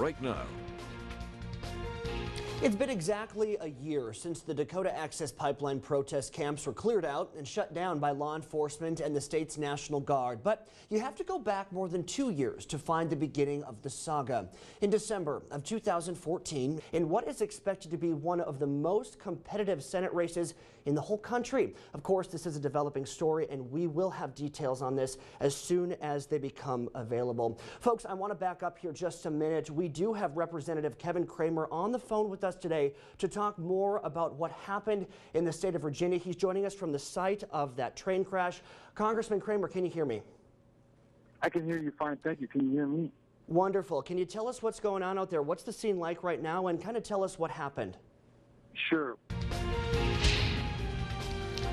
right now. It's been exactly a year since the Dakota Access Pipeline protest camps were cleared out and shut down by law enforcement and the state's National Guard. But you have to go back more than 2 years to find the beginning of the saga. In December of 2014, in what is expected to be one of the most competitive Senate races in the whole country. Of course, this is a developing story, and we will have details on this as soon as they become available. Folks, I want to back up here just a minute. We do have Representative Kevin Cramer on the phone with us today to talk more about what happened in the state of Virginia. He's joining us from the site of that train crash. Congressman Cramer, can you hear me? I can hear you fine, thank you. Can you hear me? Wonderful. Can you tell us what's going on out there? What's the scene like right now, and kind of tell us what happened? Sure.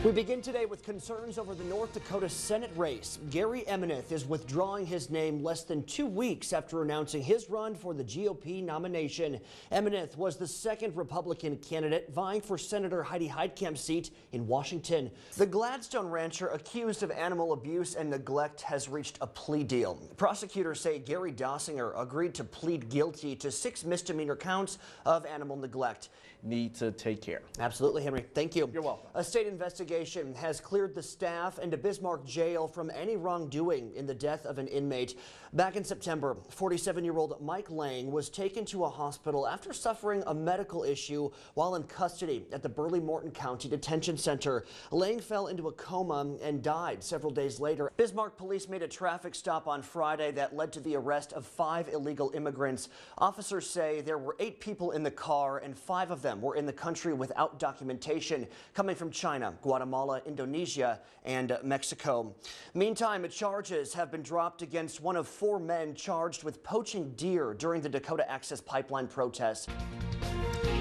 We begin today with concerns over the North Dakota Senate race. Gary Emeneth is withdrawing his name less than 2 weeks after announcing his run for the GOP nomination. Emeneth was the second Republican candidate vying for Senator Heidi Heitkamp's seat in Washington. The Gladstone rancher accused of animal abuse and neglect has reached a plea deal. Prosecutors say Gary Dossinger agreed to plead guilty to 6 misdemeanor counts of animal neglect. Need to take care. Absolutely, Henry. Thank you. You're welcome. A state investigation has cleared the staff and a Bismarck jail from any wrongdoing in the death of an inmate. Back in September, 47-year-old Mike Lang was taken to a hospital after suffering a medical issue while in custody at the Burley Morton County Detention Center. Lang fell into a coma and died several days later. Bismarck police made a traffic stop on Friday that led to the arrest of 5 illegal immigrants. Officers say there were 8 people in the car, and 5 of them were in the country without documentation, coming from China, Guatemala, Indonesia, and Mexico. Meantime, charges have been dropped against one of 4 men charged with poaching deer during the Dakota Access Pipeline protests.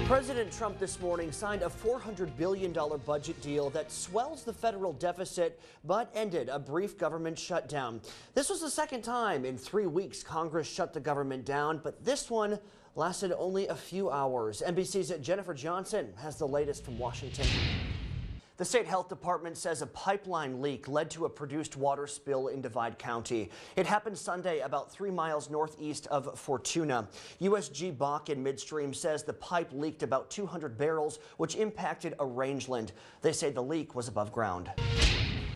President Trump this morning signed a $400 billion budget deal that swells the federal deficit but ended a brief government shutdown. This was the second time in 3 weeks Congress shut the government down, but this one lasted only a few hours. NBC's Jennifer Johnson has the latest from Washington. The state health department says a pipeline leak led to a produced water spill in Divide County. It happened Sunday about 3 miles northeast of Fortuna. USG Bakken Midstream says the pipe leaked about 200 barrels, which impacted a rangeland. They say the leak was above ground.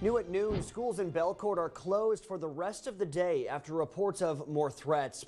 New at noon, schools in Belcourt are closed for the rest of the day after reports of more threats.